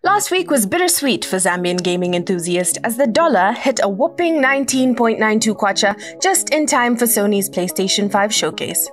Last week was bittersweet for Zambian gaming enthusiasts as the dollar hit a whopping 19.92 kwacha just in time for Sony's PlayStation 5 showcase.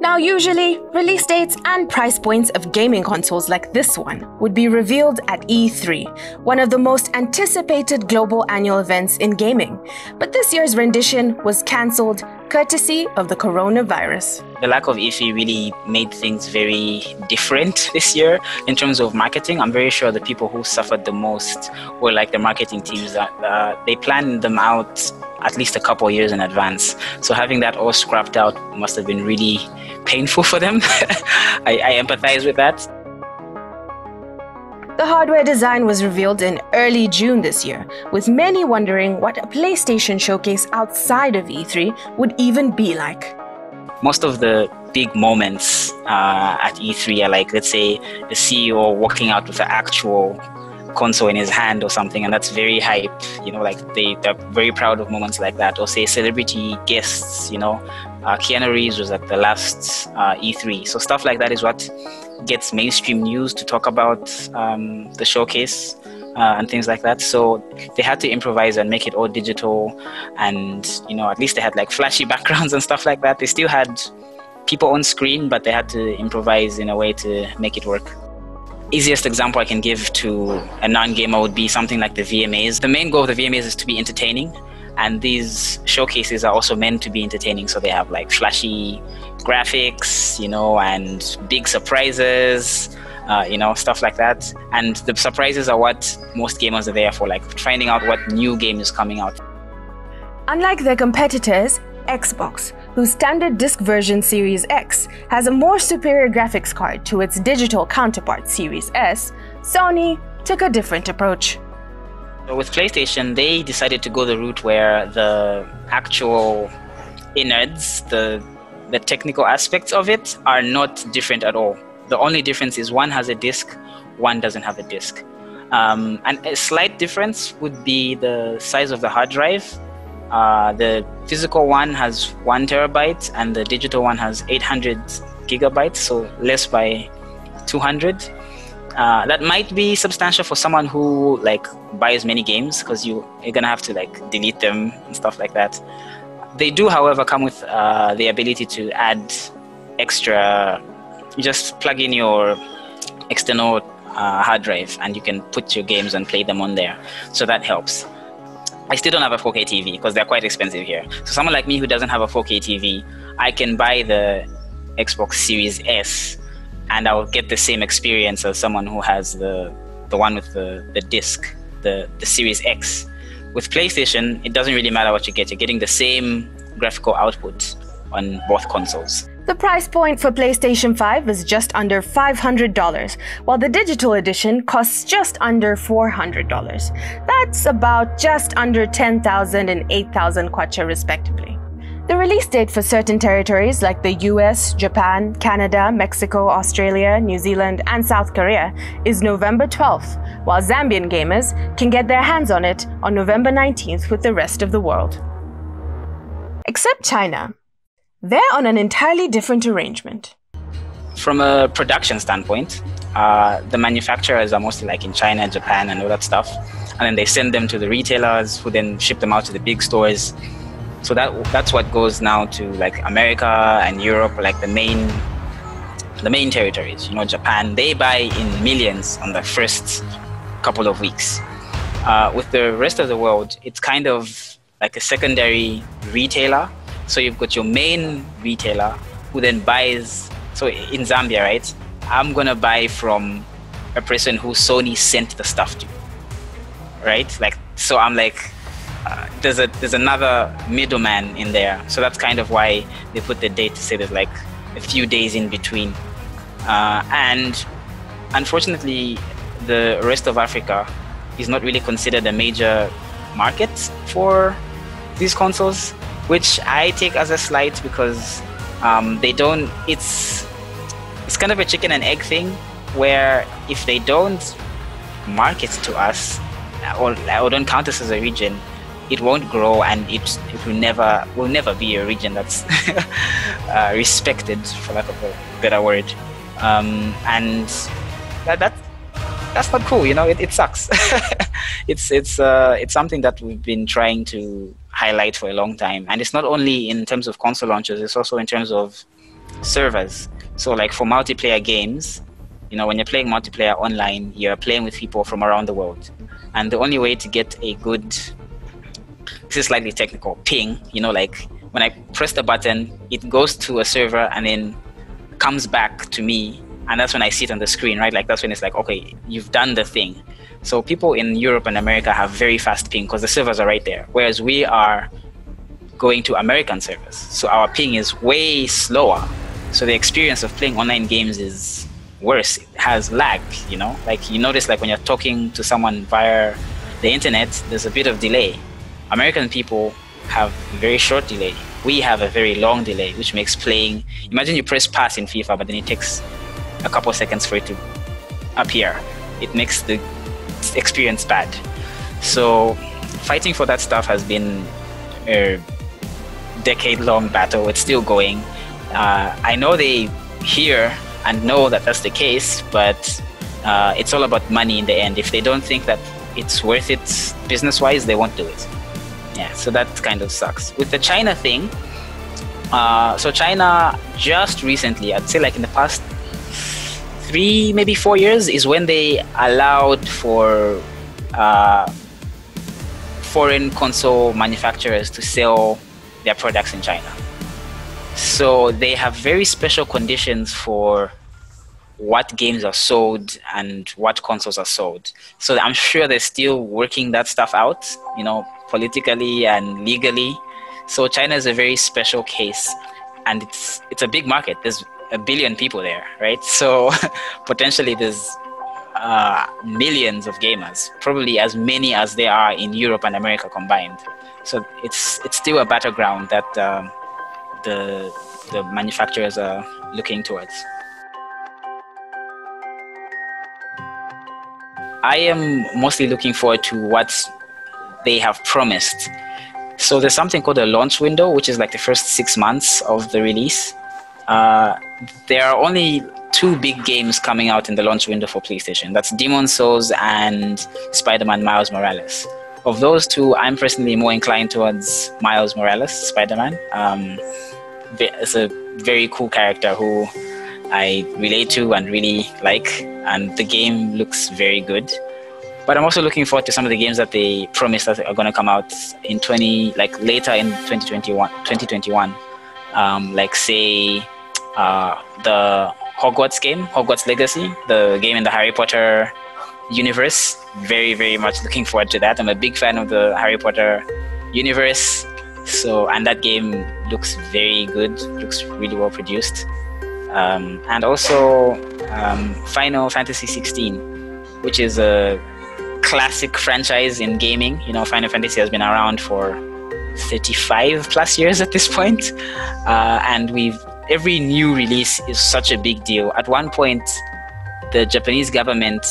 Now usually, release dates and price points of gaming consoles like this one would be revealed at E3, one of the most anticipated global annual events in gaming. But this year's rendition was cancelled courtesy of the coronavirus. The lack of E3 really made things very different this year in terms of marketing. I'm very sure the people who suffered the most were like the marketing teams that they planned them out at least a couple of years in advance. So having that all scrapped out must have been really painful for them. I empathize with that. The hardware design was revealed in early June this year, with many wondering what a PlayStation showcase outside of E3 would even be like. Most of the big moments at E3 are like, let's say, the CEO walking out with an actual console in his hand or something, and that's very hype, like they're very proud of moments like that. Or say celebrity guests, Keanu Reeves was at the last E3. So stuff like that is what gets mainstream news to talk about the showcase and things like that. So they had to improvise and make it all digital, and at least they had like flashy backgrounds and stuff like that. They still had people on screen, but they had to improvise in a way to make it work. Easiest example I can give to a non-gamer would be something like the VMAs. The main goal of the VMAs is to be entertaining, and these showcases are also meant to be entertaining. So they have like flashy graphics, and big surprises, stuff like that. And the surprises are what most gamers are there for, like finding out what new game is coming out. Unlike their competitors, Xbox, whose standard disc version Series X has a more superior graphics card to its digital counterpart Series S, Sony took a different approach. With PlayStation, they decided to go the route where the actual innards, the technical aspects of it are not different at all. The only difference is one has a disc, one doesn't have a disc. And a slight difference would be the size of the hard drive. The physical one has 1 terabyte and the digital one has 800 gigabytes, so less by 200. That might be substantial for someone who buys many games, because you're gonna have to delete them and stuff like that. They do, however, come with the ability to add extra. You just plug in your external hard drive and you can put your games and play them on there, so that helps. I still don't have a 4K TV because they're quite expensive here. So someone like me who doesn't have a 4K TV, I can buy the Xbox Series S and I'll get the same experience as someone who has the one with the disc, the Series X. With PlayStation, it doesn't really matter what you get. You're getting the same graphical output on both consoles. The price point for PlayStation 5 is just under $500, while the digital edition costs just under $400. That's about just under 10,000 and 8,000 kwacha respectively. The release date for certain territories like the US, Japan, Canada, Mexico, Australia, New Zealand, and South Korea is November 12th, while Zambian gamers can get their hands on it on November 19th with the rest of the world. Except China. They're on an entirely different arrangement. From a production standpoint, the manufacturers are mostly in China, Japan, and all that stuff. And then they send them to the retailers who then ship them out to the big stores. So that's what goes now to America and Europe, the main territories. Japan, they buy in millions on the first couple of weeks. With the rest of the world, it's kind of like a secondary retailer. So you've got your main retailer who then buys. So in Zambia, right, I'm gonna buy from a person who Sony sent the stuff to, right? So I'm there's another middleman in there. So that's kind of why they put the date to say there's a few days in between. And unfortunately, the rest of Africa is not really considered a major market for these consoles, which I take as a slight because they don't. It's kind of a chicken and egg thing, where if they don't market to us or don't count us as a region, it won't grow, and it will never be a region that's respected, for lack of a better word. And that's not cool. It sucks. It's something that we've been trying to highlight for a long time, and it's not only in terms of console launches, it's also in terms of servers. So like for multiplayer games, when you're playing multiplayer online, you're playing with people from around the world, and the only way to get a good, this is slightly technical, ping, like when I press the button, it goes to a server and then comes back to me, and that's when I see it on the screen, right? Like that's when it's like, okay, you've done the thing. So people in Europe and America have very fast ping because the servers are right there, whereas we are going to American servers, so our ping is way slower. So the experience of playing online games is worse. It has lag, like you notice, like when you're talking to someone via the internet, there's a bit of delay. American people have a very short delay. We have a very long delay, which makes playing, imagine you press pass in FIFA, but then it takes a couple of seconds for it to appear. It makes the experience bad. So fighting for that stuff has been a decade-long battle. It's still going. I know they hear and know that that's the case, but it's all about money in the end. If they don't think that it's worth it business-wise, they won't do it. Yeah, so that kind of sucks. With the China thing, so China just recently, I'd say like in the past 3, maybe 4 years, is when they allowed for foreign console manufacturers to sell their products in China. So they have very special conditions for what games are sold and what consoles are sold. So I'm sure they're still working that stuff out, politically and legally. So China is a very special case, and it's a big market. There's 1 billion people there, right? So potentially there's millions of gamers, probably as many as there are in Europe and America combined. So it's still a battleground that the manufacturers are looking towards. I am mostly looking forward to what they have promised. So there's something called a launch window, which is like the first 6 months of the release. There are only 2 big games coming out in the launch window for PlayStation. That's Demon's Souls and Spider-Man Miles Morales. Of those 2, I'm personally more inclined towards Miles Morales, Spider-Man. It's a very cool character who I relate to and really like, and the game looks very good. But I'm also looking forward to some of the games that they promised that are going to come out in later in 2021. Like say the Hogwarts game, Hogwarts Legacy, the game in the Harry Potter universe. Very, very much looking forward to that. I'm a big fan of the Harry Potter universe. And that game looks very good, looks really well produced. And also Final Fantasy 16, which is a classic franchise in gaming. Final Fantasy has been around for 35 plus years at this point. And every new release is such a big deal. At one point, the Japanese government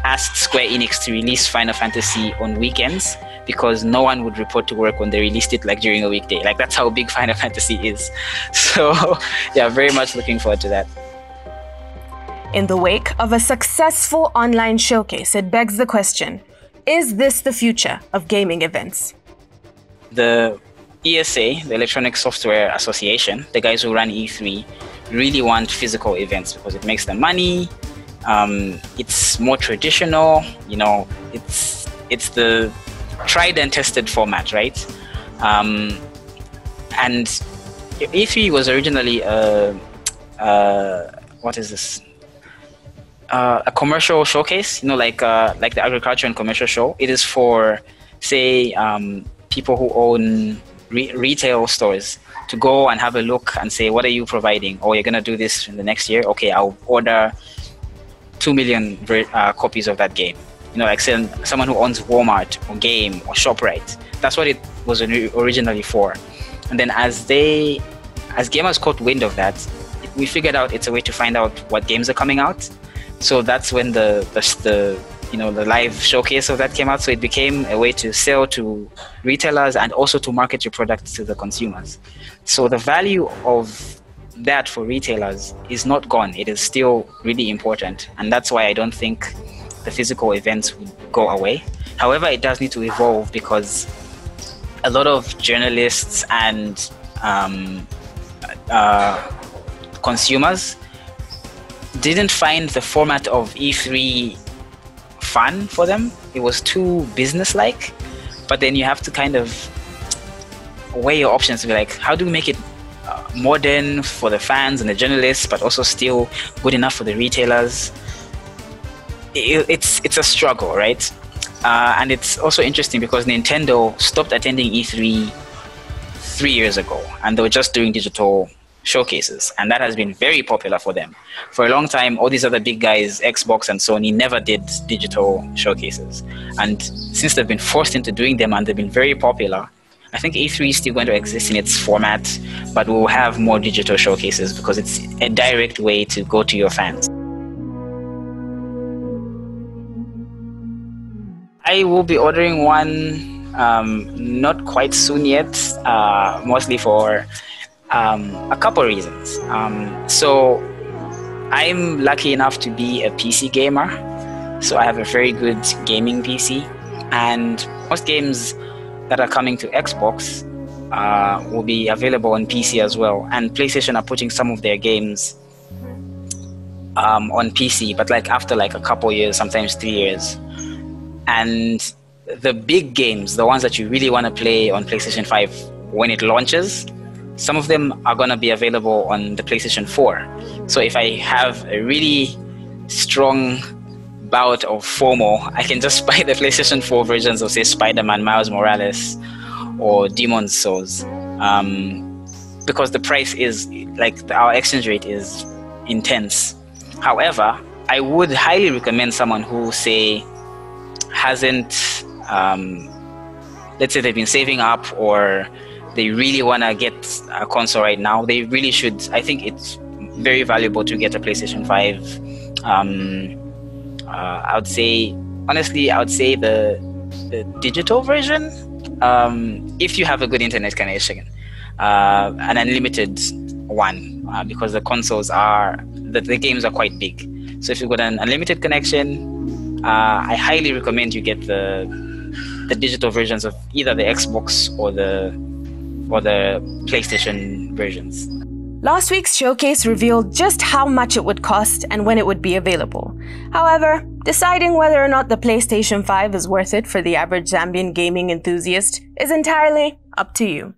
asked Square Enix to release Final Fantasy on weekends because no one would report to work when they released it during a weekday. That's how big Final Fantasy is. So yeah, very much looking forward to that. In the wake of a successful online showcase, it begs the question, is this the future of gaming events? The ESA, the Electronic Software Association, the guys who run E3, really want physical events because it makes them money. It's more traditional, it's the tried and tested format, right? And E3 was originally what is this? A commercial showcase, like the agriculture and commercial show. It is for, say, people who own retail stores to go and have a look and say, what are you providing? Oh, you're going to do this in the next year? Okay, I'll order 2 million copies of that game. Like someone who owns Walmart or Game or ShopRite. That's what it was originally for. And then as gamers caught wind of that, we figured out it's a way to find out what games are coming out. So that's when the live showcase of that came out. So it became a way to sell to retailers and also to market your product to the consumers. So the value of that for retailers is not gone. It is still really important, and that's why I don't think the physical events would go away. However, it does need to evolve because a lot of journalists and consumers didn't find the format of E3 fun for them. It was too business-like. But then you have to kind of weigh your options to be like, how do we make it modern for the fans and the journalists, but also still good enough for the retailers? It's a struggle, right? And it's also interesting because Nintendo stopped attending E3 3 years ago, and they were just doing digital showcases, and that has been very popular for them. For a long time, all these other big guys, Xbox and Sony, never did digital showcases. And since they've been forced into doing them and they've been very popular, I think E3 is still going to exist in its format, but we'll have more digital showcases because it's a direct way to go to your fans. I will be ordering one, not quite soon yet, mostly for a couple reasons. So I'm lucky enough to be a PC gamer, so I have a very good gaming PC, and most games that are coming to Xbox will be available on PC as well, and PlayStation are putting some of their games on PC, but like after like a couple years, sometimes 3 years. And the big games, the ones that you really want to play on PlayStation 5 when it launches, some of them are going to be available on the PlayStation 4. So if I have a really strong bout of FOMO, I can just buy the PlayStation 4 versions of, say, Spider-Man, Miles Morales, or Demon's Souls. Because the price is, like, our exchange rate is intense. However, I would highly recommend someone who, say, hasn't, let's say they've been saving up, or they really want to get a console right now, they really should. I think it's very valuable to get a PlayStation 5. I would say, honestly, I would say the digital version, if you have a good internet connection, an unlimited one, because the consoles the games are quite big. So if you've got an unlimited connection, I highly recommend you get the digital versions of either the Xbox or the PlayStation versions. Last week's showcase revealed just how much it would cost and when it would be available. However, deciding whether or not the PlayStation 5 is worth it for the average Zambian gaming enthusiast is entirely up to you.